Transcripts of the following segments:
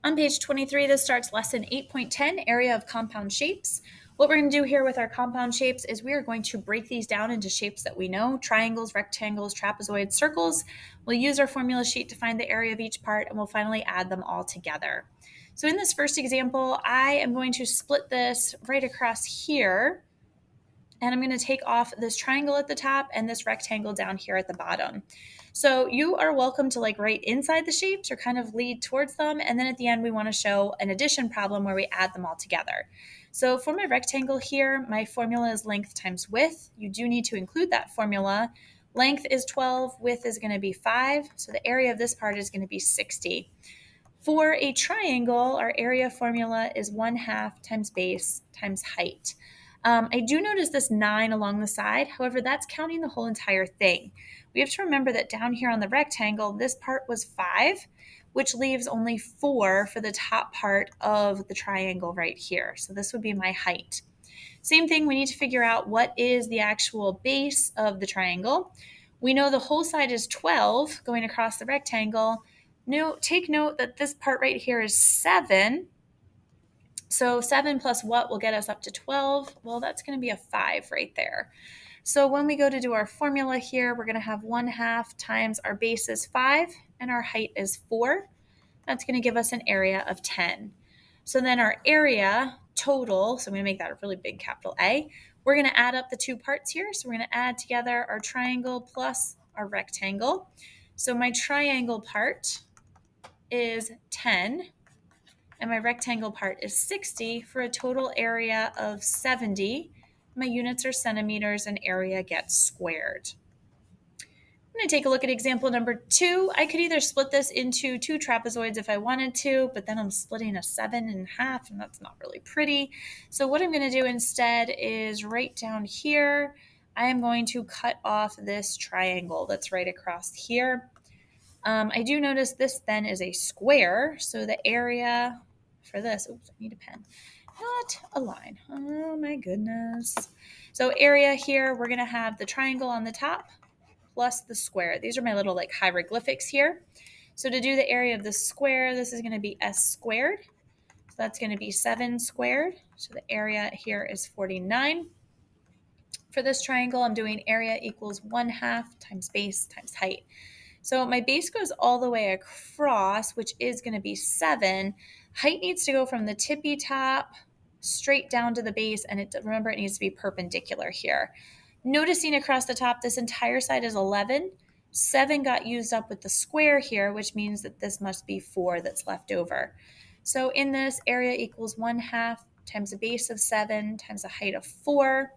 On page 23, this starts lesson 8.10, area of compound shapes. What we're going to do here with our compound shapes is we are going to break these down into shapes that we know: triangles, rectangles, trapezoids, circles. We'll use our formula sheet to find the area of each part, and we'll finally add them all together. So in this first example, I am going to split this right across here, and I'm going to take off this triangle at the top and this rectangle down here at the bottom. So you are welcome to write inside the shapes or kind of lead towards them. And then at the end, we want to show an addition problem where we add them all together. So for my rectangle here, my formula is length times width. You do need to include that formula. Length is 12, width is going to be 5. So the area of this part is going to be 60. For a triangle, our area formula is 1/2 times base times height. I do notice this 9 along the side. However, that's counting the whole entire thing. We have to remember that down here on the rectangle, this part was 5, which leaves only 4 for the top part of the triangle right here. So this would be my height. Same thing, we need to figure out what is the actual base of the triangle. We know the whole side is 12 going across the rectangle. Take note that this part right here is 7. So 7 plus what will get us up to 12? Well, that's going to be a 5 right there. So when we go to do our formula here, we're going to have 1/2 times our base is 5 and our height is 4. That's going to give us an area of 10. So then our area total, so I'm going to make that a really big capital A. We're going to add up the two parts here. So we're going to add together our triangle plus our rectangle. So my triangle part is 10 and my rectangle part is 60 for a total area of 70. My units are centimeters and area gets squared. I'm going to take a look at example number 2. I could either split this into 2 trapezoids if I wanted to, but then I'm splitting a 7 in half, and that's not really pretty. So what I'm going to do instead is right down here, I am going to cut off this triangle that's right across here. I do notice this then is a square, so the area for this, oops, I need a pen, not a line. Oh my goodness. So area here, we're going to have the triangle on the top plus the square. These are my little hieroglyphics here. So to do the area of the square, this is going to be s squared. So that's going to be 7 squared. So the area here is 49. For this triangle, I'm doing area equals 1/2 times base times height. So my base goes all the way across, which is going to be 7. Height needs to go from the tippy top straight down to the base, and remember, it needs to be perpendicular here. Noticing across the top, this entire side is 11. 7 got used up with the square here, which means that this must be 4 that's left over. So in this, area equals 1/2 times the base of 7 times the height of 4.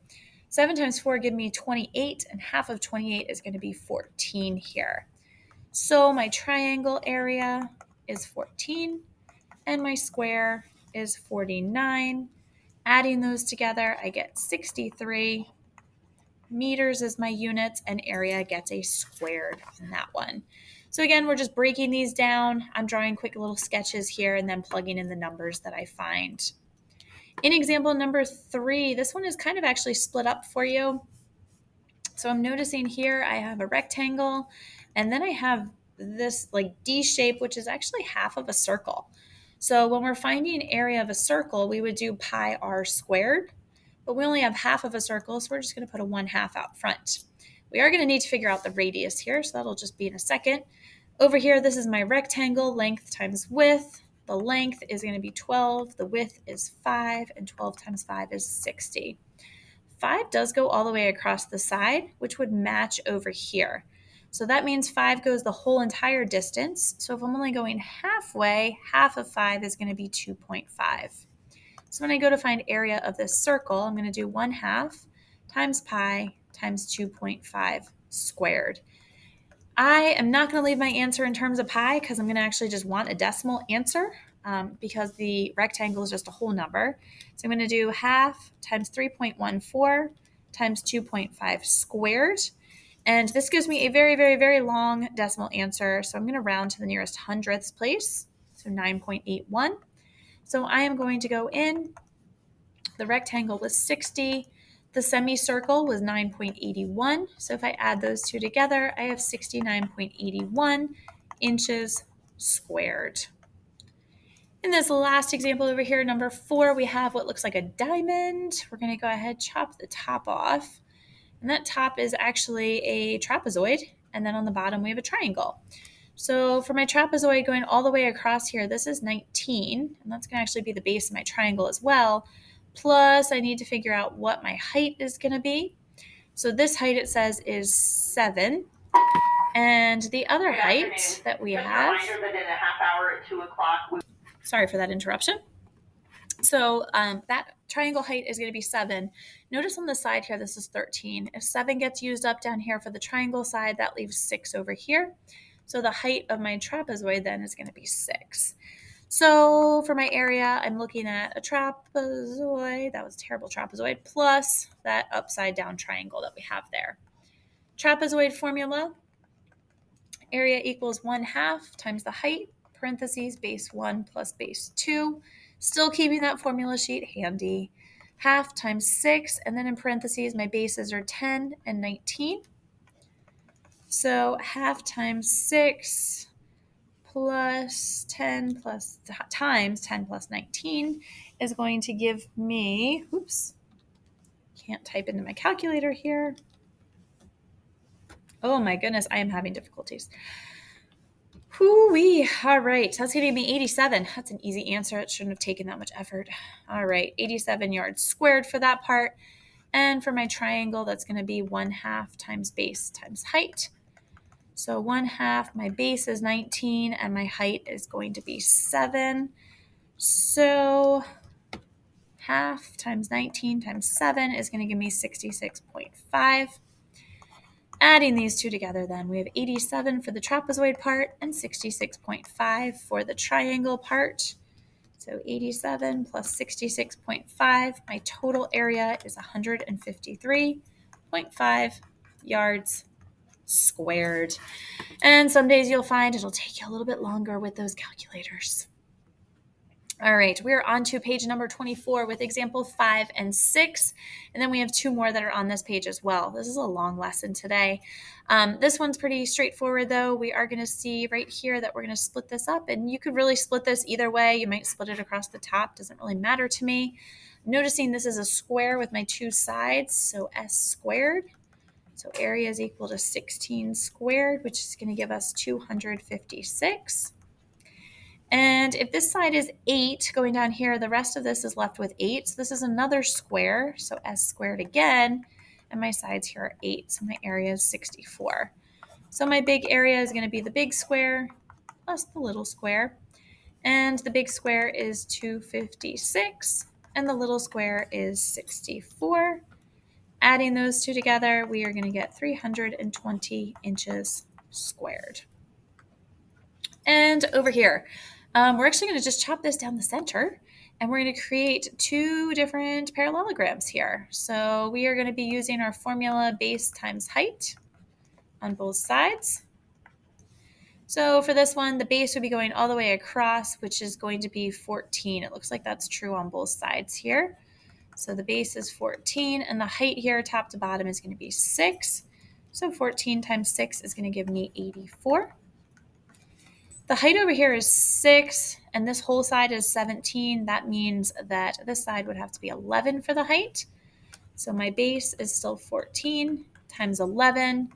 7 times 4 give me 28, and half of 28 is going to be 14 here. So my triangle area is 14 and my square is 49. Adding those together, I get 63 meters as my units, and area gets a squared on that one. So again, we're just breaking these down. I'm drawing quick little sketches here and then plugging in the numbers that I find. In example number 3, this one is kind of actually split up for you. So I'm noticing here I have a rectangle, and then I have this D shape, which is actually half of a circle. So when we're finding area of a circle, we would do pi r squared, but we only have half of a circle, so we're just going to put a 1/2 out front. We are going to need to figure out the radius here, so that'll just be in a second. Over here, this is my rectangle, length times width. The length is going to be 12, the width is 5, and 12 times 5 is 60. 5 does go all the way across the side, which would match over here. So that means 5 goes the whole entire distance. So if I'm only going halfway, half of 5 is going to be 2.5. So when I go to find area of this circle, I'm going to do 1/2 times pi times 2.5 squared. I am not going to leave my answer in terms of pi because I'm going to actually just want a decimal answer because the rectangle is just a whole number. So I'm going to do 1/2 times 3.14 times 2.5 squared. And this gives me a very, very, very long decimal answer. So I'm going to round to the nearest hundredths place, so 9.81. So I am going to go in. The rectangle was 60. The semicircle was 9.81. So if I add those two together, I have 69.81 inches squared. In this last example over here, number 4, we have what looks like a diamond. We're going to go ahead, chop the top off. And that top is actually a trapezoid. And then on the bottom, we have a triangle. So for my trapezoid going all the way across here, this is 19. And that's going to actually be the base of my triangle as well. Plus, I need to figure out what my height is going to be. So this height, it says, is 7. And the other height that we have... Just a reminder that in a half hour at 2 o'clock... Sorry for that interruption. So that triangle height is going to be 7. Notice on the side here, this is 13. If 7 gets used up down here for the triangle side, that leaves 6 over here. So the height of my trapezoid then is going to be 6. So for my area, I'm looking at a trapezoid, that was a terrible trapezoid, plus that upside down triangle that we have there. Trapezoid formula, area equals 1/2 times the height, parentheses, base 1 plus base 2. Still keeping that formula sheet handy. 1/2 times 6, and then in parentheses, my bases are 10 and 19. So 1/2 times 6 plus 10 plus times 10 plus 19 is going to give me, oops, can't type into my calculator here. Oh my goodness, I am having difficulties. Hoo-wee. All right, that's going to give me 87. That's an easy answer. It shouldn't have taken that much effort. All right, 87 yards squared for that part. And for my triangle, that's going to be 1/2 times base times height. So 1/2, my base is 19, and my height is going to be 7. So 1/2 times 19 times 7 is going to give me 66.5. Adding these two together then, we have 87 for the trapezoid part and 66.5 for the triangle part. So 87 plus 66.5, my total area is 153.5 yards squared. And some days you'll find it'll take you a little bit longer with those calculators. All right, we're on to page number 24 with example 5 and 6. And then we have 2 more that are on this page as well. This is a long lesson today. This one's pretty straightforward though. We are going to see right here that we're going to split this up, and you could really split this either way. You might split it across the top, doesn't really matter to me. Noticing this is a square with my 2 sides, so s squared. So area is equal to 16 squared, which is going to give us 256. And if this side is 8 going down here, the rest of this is left with 8. So this is another square, so s squared again. And my sides here are 8, so my area is 64. So my big area is going to be the big square plus the little square. And the big square is 256, and the little square is 64. Adding those two together, we are going to get 320 inches squared. And over here, we're actually going to just chop this down the center, and we're going to create 2 different parallelograms here. So we are going to be using our formula base times height on both sides. So for this one, the base would be going all the way across, which is going to be 14. It looks like that's true on both sides here. So the base is 14, and the height here, top to bottom, is going to be 6. So 14 times 6 is going to give me 84. The height over here is 6, and this whole side is 17. That means that this side would have to be 11 for the height. So my base is still 14 times 11,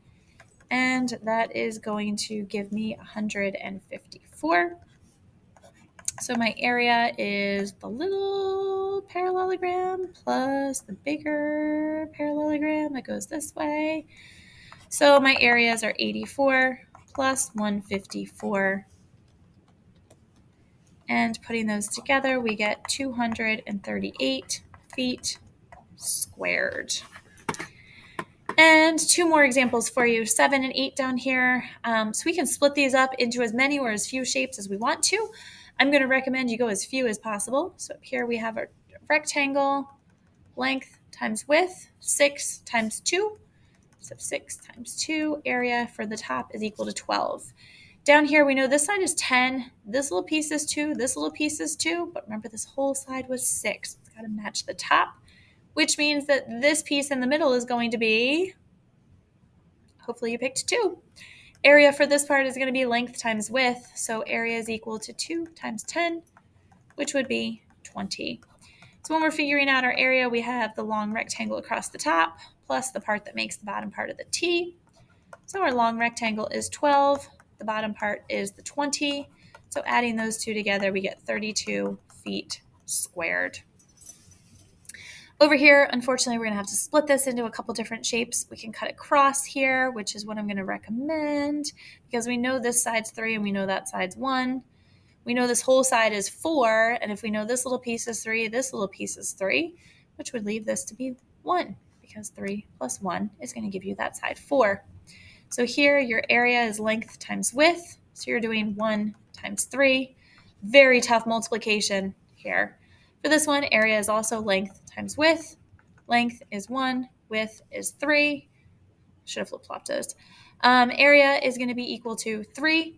and that is going to give me 154. So my area is the little parallelogram plus the bigger parallelogram that goes this way. So my areas are 84 plus 154. And putting those together, we get 238 feet squared. And 2 more examples for you, 7 and 8 down here. So we can split these up into as many or as few shapes as we want to. I'm going to recommend you go as few as possible. So up here we have a rectangle, length times width, 6 times 2. So 6 times 2, area for the top is equal to 12. Down here, we know this side is 10, this little piece is 2, this little piece is 2, but remember this whole side was 6. It's got to match the top, which means that this piece in the middle is going to be, hopefully you picked 2. Area for this part is going to be length times width, so area is equal to 2 times 10 which would be 20. So when we're figuring out our area, we have the long rectangle across the top plus the part that makes the bottom part of the T. So our long rectangle is 12, the bottom part is the 20. So adding those two together, we get 32 feet squared. Over here, unfortunately, we're going to have to split this into a couple different shapes. We can cut across here, which is what I'm going to recommend, because we know this side's 3 and we know that side's 1. We know this whole side is 4, and if we know this little piece is 3, this little piece is 3, which would leave this to be 1, because 3 plus 1 is going to give you that side 4. So here your area is length times width, so you're doing 1 times 3. Very tough multiplication here. For this one, area is also length times width. Length is 1, width is 3. Should have flip-flopped those. Area is going to be equal to 3.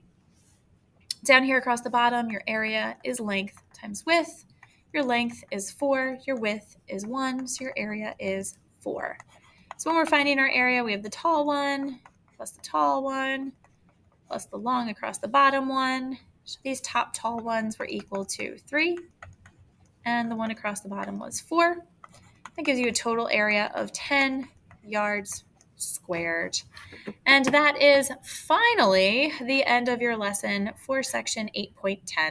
Down here across the bottom, your area is length times width. Your length is 4, your width is 1, so your area is 4. So when we're finding our area, we have the tall one plus the tall one plus the long across the bottom one. So these top tall ones were equal to 3, and the one across the bottom was 4. That gives you a total area of 10 yards squared. And that is finally the end of your lesson for section 8.10.